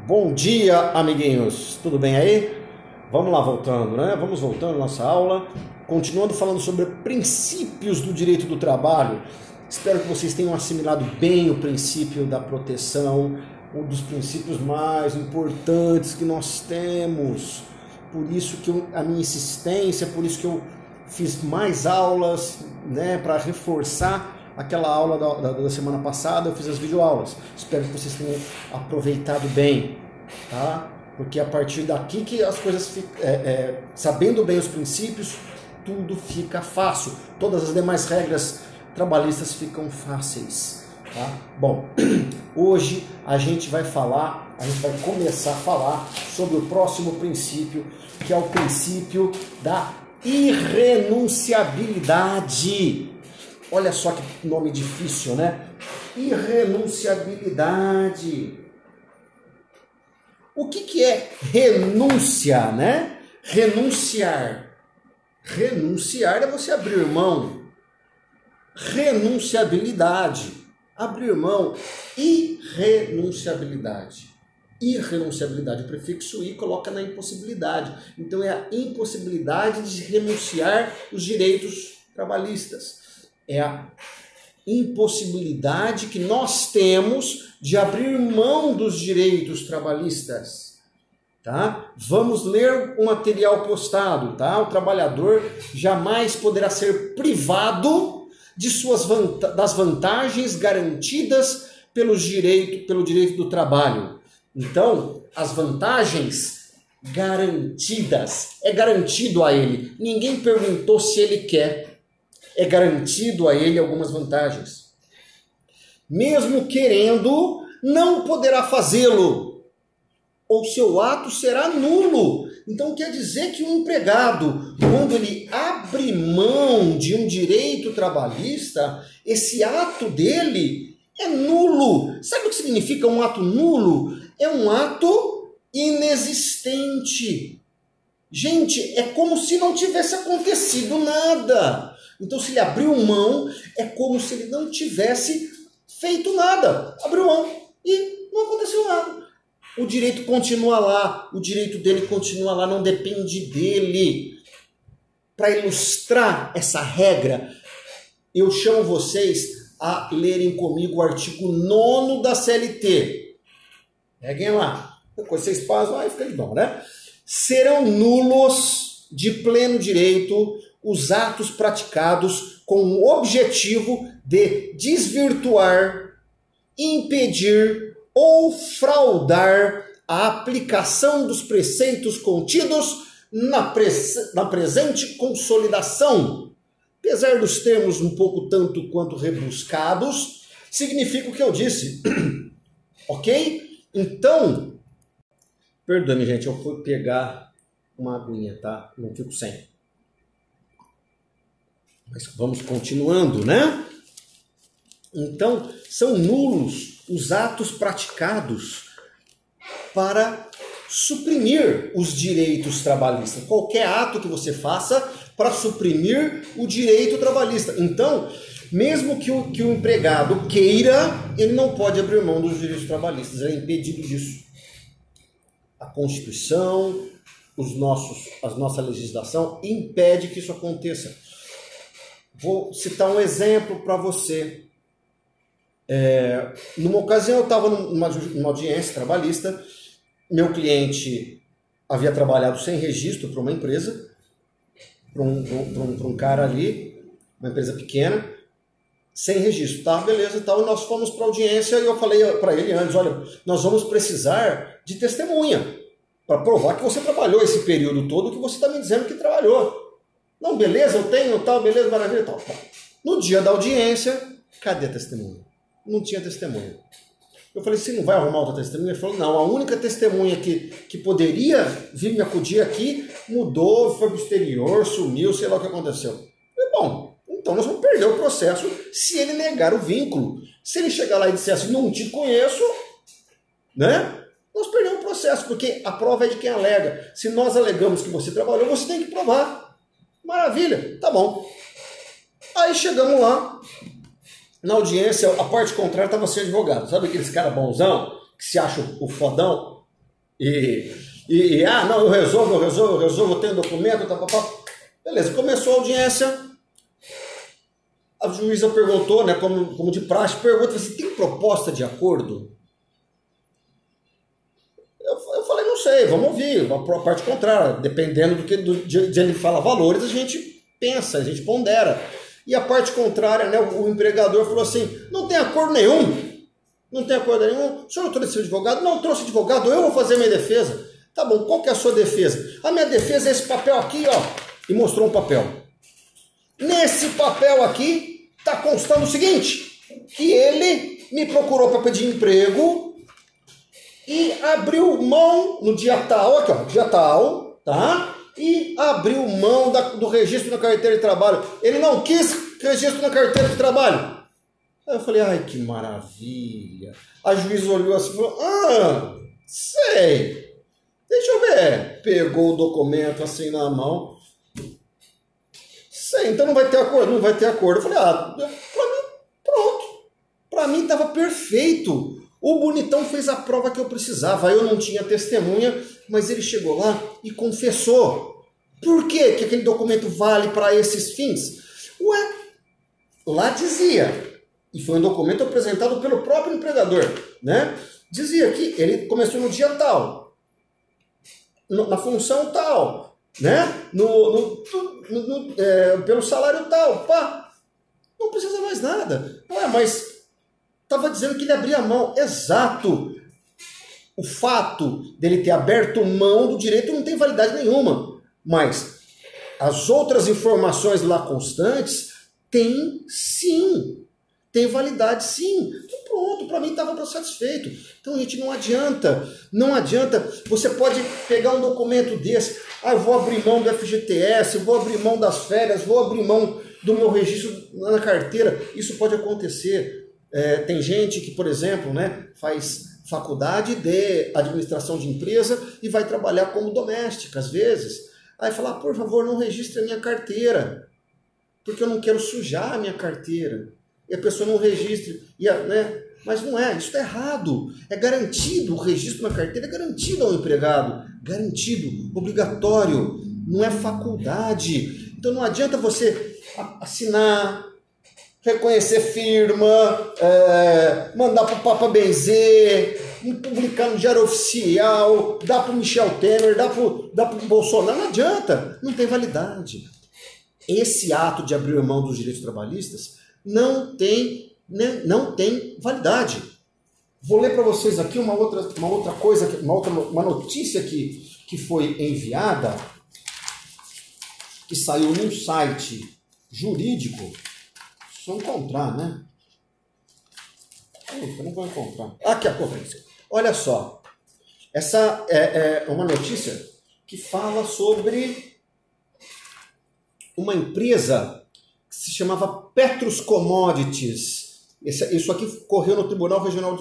Bom dia, amiguinhos. Tudo bem aí? Vamos lá, voltando, né? Vamos voltando à nossa aula, continuando falando sobre princípios do direito do trabalho. Espero que vocês tenham assimilado bem o princípio da proteção, um dos princípios mais importantes que nós temos. Por isso que a minha insistência, por isso que eu fiz mais aulas, né, para reforçar aquela aula da semana passada. Eu fiz as videoaulas. Espero que vocês tenham aproveitado bem, tá? Porque a partir daqui que as coisas ficam, sabendo bem os princípios, tudo fica fácil. Todas as demais regras trabalhistas ficam fáceis, tá? Bom, hoje a gente vai começar a falar sobre o próximo princípio, que é o princípio da irrenunciabilidade. Olha só que nome difícil, né? Irrenunciabilidade. O que é renúncia, né? Renunciar. Renunciar é você abrir mão. Renunciabilidade. Abrir mão. Irrenunciabilidade. Irrenunciabilidade. O prefixo i coloca na impossibilidade. Então é a impossibilidade de renunciar os direitos trabalhistas. É a impossibilidade que nós temos de abrir mão dos direitos trabalhistas, tá? Vamos ler o material postado, tá? O trabalhador jamais poderá ser privado de das vantagens garantidas pelo direito do trabalho. Então, as vantagens garantidas, é garantido a ele. Ninguém perguntou se ele quer. É garantido a ele algumas vantagens. Mesmo querendo, não poderá fazê-lo, ou seu ato será nulo. Então quer dizer que um empregado, quando ele abre mão de um direito trabalhista, esse ato dele é nulo. Sabe o que significa um ato nulo? É um ato inexistente. Gente, é como se não tivesse acontecido nada. Então, se ele abriu mão, é como se ele não tivesse feito nada. Abriu mão e não aconteceu nada. O direito continua lá, o direito dele continua lá, não depende dele. Para ilustrar essa regra, eu chamo vocês a lerem comigo o artigo 9º da CLT. Peguem lá. Depois vocês passam, aí fica de bom, né? Serão nulos de pleno direito os atos praticados com o objetivo de desvirtuar, impedir ou fraudar a aplicação dos preceitos contidos na presente consolidação. Apesar dos termos um pouco tanto quanto rebuscados, significa o que eu disse. Ok? Então, perdoe-me, gente, eu fui pegar uma aguinha, tá? Não fico sem. Mas vamos continuando, né? Então, são nulos os atos praticados para suprimir os direitos trabalhistas. Qualquer ato que você faça para suprimir o direito trabalhista. Então, mesmo que o empregado queira, ele não pode abrir mão dos direitos trabalhistas. Ele é impedido disso. A Constituição, a nossa legislação impede que isso aconteça. Vou citar um exemplo para você. Numa ocasião eu estava numa audiência trabalhista, meu cliente havia trabalhado sem registro para uma empresa, para um cara ali, uma empresa pequena, sem registro, tá? Beleza e tal, e nós fomos para a audiência e eu falei para ele antes, olha, nós vamos precisar de testemunha para provar que você trabalhou esse período todo que você está me dizendo que trabalhou. Não, beleza, eu tenho, tal, beleza, maravilha, tal. No dia da audiência, cadê a testemunha? Não tinha testemunha. Eu falei, você não vai arrumar outra testemunha? Ele falou, não, a única testemunha que poderia vir me acudir aqui mudou, foi pro exterior, sumiu, sei lá o que aconteceu. E, bom, então nós vamos perder o processo se ele negar o vínculo. Se ele chegar lá e disser assim, não te conheço, né? Nós perdemos o processo, porque a prova é de quem alega. Se nós alegamos que você trabalhou, você tem que provar. Maravilha, tá bom. Aí chegamos lá, na audiência, a parte contrária estava sem advogado. Sabe aqueles caras bonzão, que se acham o fodão? Não, eu resolvo, tenho documento, tá. Beleza, começou a audiência, a juíza perguntou, né, como de praxe, pergunta, você tem proposta de acordo? Eu falei, não sei, vamos ouvir, a parte contrária, dependendo de ele fala valores, a gente pensa, a gente pondera. E a parte contrária, né, o empregador falou assim, não tem acordo nenhum. Não tem acordo nenhum. O senhor não trouxe advogado? Não trouxe advogado, eu vou fazer minha defesa. Tá bom, qual que é a sua defesa? A minha defesa é esse papel aqui, ó. E mostrou um papel. Nesse papel aqui, tá constando o seguinte, que ele me procurou para pedir emprego e abriu mão no dia tal, aqui ó, dia tal, tá? E abriu mão do registro na carteira de trabalho. Ele não quis registro na carteira de trabalho. Aí eu falei, ai, que maravilha. A juíza olhou assim e falou, sei. Deixa eu ver. Pegou o documento assim na mão. Sei, então não vai ter acordo? Não vai ter acordo. Eu falei, pra mim, pronto. Pra mim estava perfeito. O bonitão fez a prova que eu precisava. Eu não tinha testemunha, mas ele chegou lá e confessou. Por que aquele documento vale para esses fins? Ué, lá dizia... E foi um documento apresentado pelo próprio empregador, né? Dizia que ele começou no dia tal, na função tal, né? Pelo salário tal, pá. Não precisa mais nada. Ué, mas estava dizendo que ele abria mão. Exato. O fato dele ter aberto mão do direito não tem validade nenhuma. Mas as outras informações lá constantes têm sim. Tem validade sim. Então, pronto, para mim estava satisfeito. Então, gente, não adianta. Você pode pegar um documento desse, eu vou abrir mão do FGTS, vou abrir mão das férias, vou abrir mão do meu registro na carteira. Isso pode acontecer. Tem gente que, por exemplo, né, faz faculdade de administração de empresa e vai trabalhar como doméstica, às vezes. Aí fala, por favor, não registre a minha carteira, porque eu não quero sujar a minha carteira. E a pessoa não registre, né? Mas não é, isso está errado. É garantido, o registro na carteira é garantido ao empregado. Garantido, obrigatório, não é faculdade. Então não adianta você assinar, reconhecer firma, mandar para o Papa Benzer, publicar no Diário Oficial, dar para o Michel Temer, dar para o Bolsonaro, não adianta, não tem validade. Esse ato de abrir mão dos direitos trabalhistas não tem validade. Vou ler para vocês aqui uma outra coisa, uma notícia que foi enviada, que saiu num site jurídico. Só encontrar, né? Eu não vou encontrar. Aqui a conferência. Olha só. Essa é uma notícia que fala sobre uma empresa que se chamava Petrus Commodities. Isso aqui correu no Tribunal Regional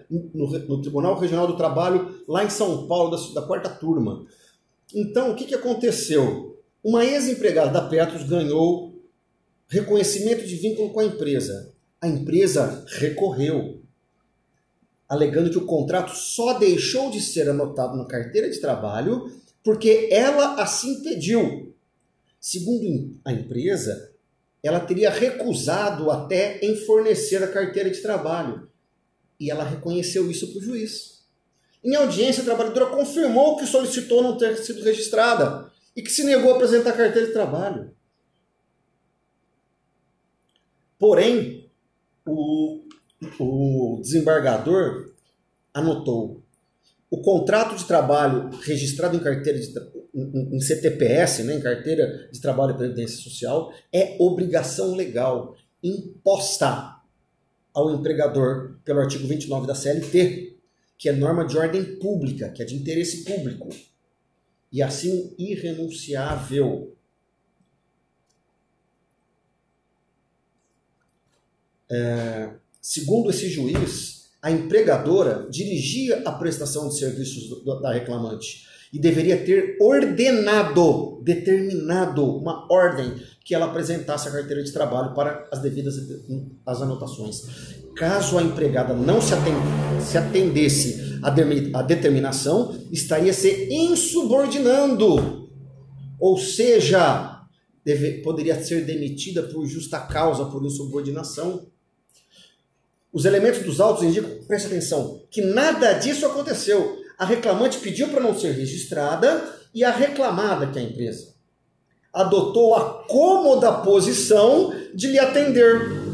no Tribunal Regional do Trabalho, lá em São Paulo, da 4ª turma. Então, o que aconteceu? Uma ex-empregada da Petrus ganhou reconhecimento de vínculo com a empresa. A empresa recorreu, alegando que o contrato só deixou de ser anotado na carteira de trabalho porque ela assim pediu. Segundo a empresa, ela teria recusado até em fornecer a carteira de trabalho. E ela reconheceu isso para o juiz. Em audiência, a trabalhadora confirmou que solicitou não ter sido registrada e que se negou a apresentar a carteira de trabalho. Porém, o desembargador anotou: o contrato de trabalho registrado em carteira em CTPS, né, em Carteira de Trabalho e Previdência Social, é obrigação legal imposta ao empregador pelo artigo 29 da CLT, que é norma de ordem pública, que é de interesse público, e assim irrenunciável. Segundo esse juiz, a empregadora dirigia a prestação de serviços da reclamante e deveria ter determinado uma ordem que ela apresentasse a carteira de trabalho para as devidas as anotações. Caso a empregada não se atendesse a determinação estaria se insubordinando, ou seja, poderia ser demitida por justa causa, por insubordinação. Os elementos dos autos indicam, preste atenção, que nada disso aconteceu. A reclamante pediu para não ser registrada e a reclamada, que é a empresa, adotou a cômoda posição de lhe atender.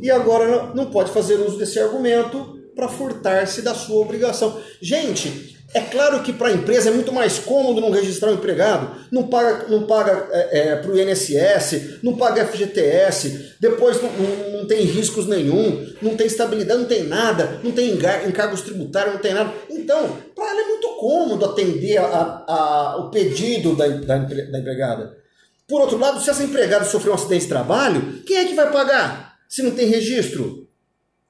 E agora não pode fazer uso desse argumento para furtar-se da sua obrigação. Gente, é claro que para a empresa é muito mais cômodo não registrar o empregado, não paga para o INSS, não paga FGTS, depois não tem riscos nenhum, não tem estabilidade, não tem nada, não tem encargos tributários, não tem nada. Então, para ela é muito cômodo atender o pedido da empregada. Por outro lado, se essa empregada sofreu um acidente de trabalho, quem é que vai pagar se não tem registro?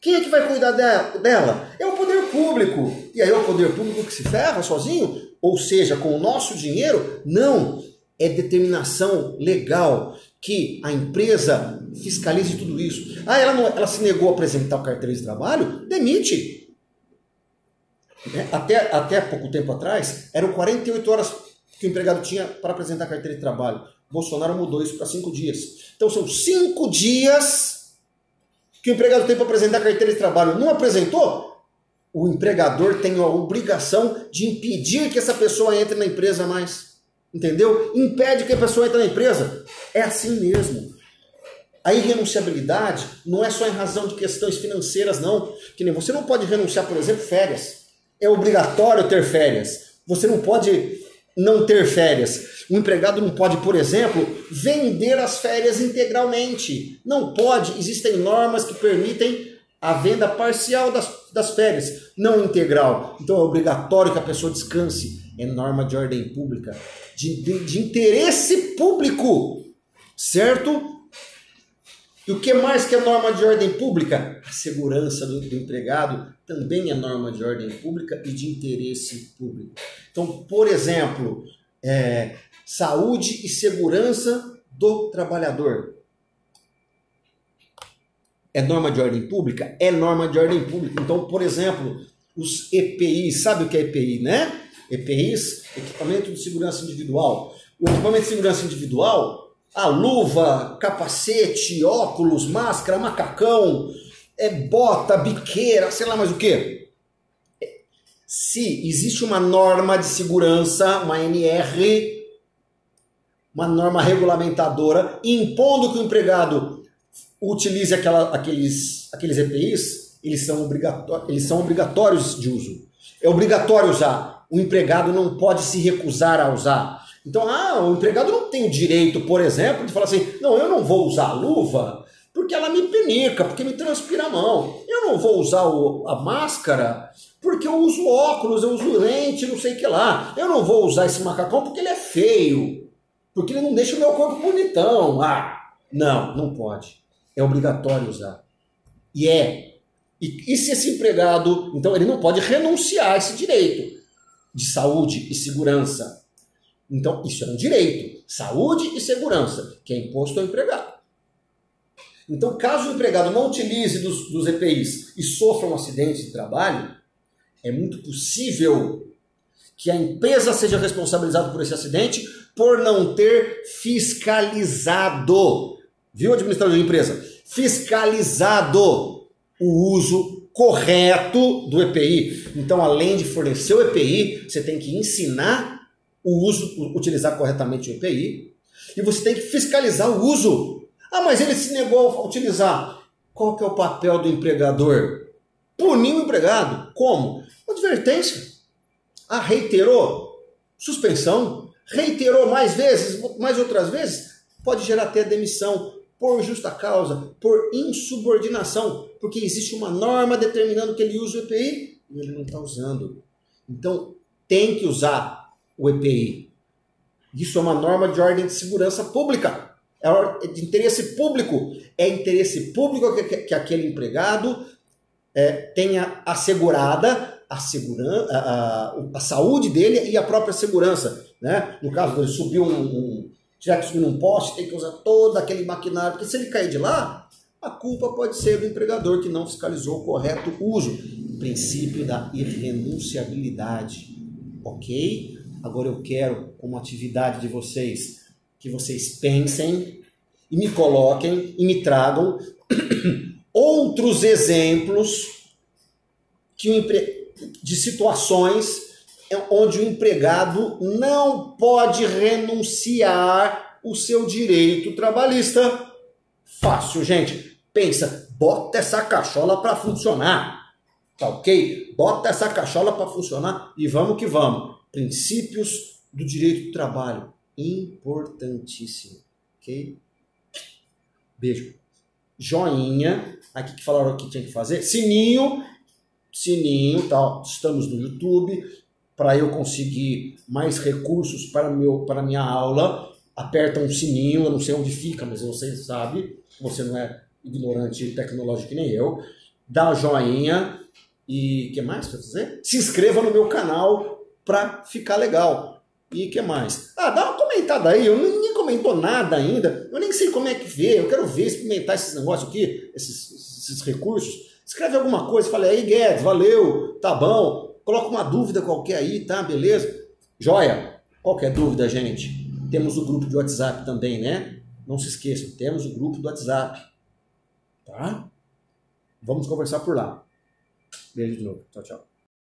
Quem é que vai cuidar dela? É o poder público. E aí é o poder público que se ferra sozinho? Ou seja, com o nosso dinheiro? Não. É determinação legal que a empresa fiscalize tudo isso. Ela se negou a apresentar o carteira de trabalho? Demite. Até pouco tempo atrás, eram 48 horas que o empregado tinha para apresentar a carteira de trabalho. Bolsonaro mudou isso para 5 dias. Então são 5 dias que o empregado tem para apresentar a carteira de trabalho. Não apresentou? O empregador tem a obrigação de impedir que essa pessoa entre na empresa mais. Entendeu? Impede que a pessoa entre na empresa. É assim mesmo. A irrenunciabilidade não é só em razão de questões financeiras, não. Que nem você não pode renunciar, por exemplo, férias. É obrigatório ter férias. Você não pode não ter férias. O empregado não pode, por exemplo, vender as férias integralmente. Não pode. Existem normas que permitem a venda parcial das férias, não integral. Então é obrigatório que a pessoa descanse. É norma de ordem pública, de interesse público, certo? E o que mais que é norma de ordem pública? A segurança do empregado também é norma de ordem pública e de interesse público. Então, por exemplo, saúde e segurança do trabalhador. É norma de ordem pública? É norma de ordem pública. Então, por exemplo, os EPIs, sabe o que é EPI, né? EPIs, equipamento de segurança individual. O equipamento de segurança individual, a luva, capacete, óculos, máscara, macacão, bota, biqueira, sei lá mais o quê. Se existe uma norma de segurança, uma NR, uma norma regulamentadora, impondo que o empregado utilize aqueles EPIs, eles são obrigatórios de uso. É obrigatório usar. O empregado não pode se recusar a usar. Então, o empregado não tem o direito, por exemplo, de falar assim, não, eu não vou usar a luva porque ela me penica, porque me transpira a mão. Eu não vou usar a máscara porque eu uso óculos, eu uso lente, não sei o que lá. Eu não vou usar esse macacão porque ele é feio, porque ele não deixa o meu corpo bonitão. Não pode. É obrigatório usar. E se esse empregado, então ele não pode renunciar a esse direito de saúde e segurança. Então, isso é um direito, saúde e segurança, que é imposto ao empregado. Então, caso o empregado não utilize dos EPIs e sofra um acidente de trabalho, é muito possível que a empresa seja responsabilizada por esse acidente por não ter fiscalizado, viu, administrador de empresa? Fiscalizado o uso correto do EPI. Então, além de fornecer o EPI, você tem que ensinar o uso, utilizar corretamente o EPI, e você tem que fiscalizar o uso. Mas ele se negou a utilizar. Qual que é o papel do empregador? Punir o empregado. Como? Advertência. Reiterou? Suspensão. Reiterou mais vezes, mais outras vezes? Pode gerar até demissão por justa causa, por insubordinação, porque existe uma norma determinando que ele use o EPI e ele não está usando. Então, tem que usar o EPI. Isso é uma norma de ordem de segurança pública. É de interesse público. É interesse público que aquele empregado tenha assegurada a saúde dele e a própria segurança. Né? No caso dele tiver que subir num poste, tem que usar todo aquele maquinário, porque se ele cair de lá, a culpa pode ser do empregador que não fiscalizou o correto uso. princípio da irrenunciabilidade, ok? Agora eu quero, como atividade de vocês, que vocês pensem e me coloquem e me tragam outros exemplos de situações onde o empregado não pode renunciar o seu direito trabalhista. Fácil, gente. Pensa, bota essa cachola para funcionar. Tá ok? Bota essa cachola para funcionar e vamos que vamos. Princípios do direito do trabalho. Importantíssimo. Ok? Beijo. Joinha. Aqui que falaram que tinha que fazer. Sininho, tal. Estamos no YouTube. Para eu conseguir mais recursos para minha aula, aperta um sininho, eu não sei onde fica, mas você sabe, você não é ignorante tecnológico que nem eu. Dá joinha e o que mais para fazer? Se inscreva no meu canal para ficar legal. E o que mais? Dá uma comentada aí, ninguém comentou nada ainda, eu nem sei como é que vê, eu quero ver, experimentar esses negócios aqui, esses recursos. Escreve alguma coisa, fala aí, Guedes, valeu, tá bom. Coloca uma dúvida qualquer aí, tá? Beleza? Joia? Qualquer dúvida, gente? Temos o grupo de WhatsApp também, né? Não se esqueçam, temos o grupo do WhatsApp. Tá? Vamos conversar por lá. Beijo de novo. Tchau, tchau.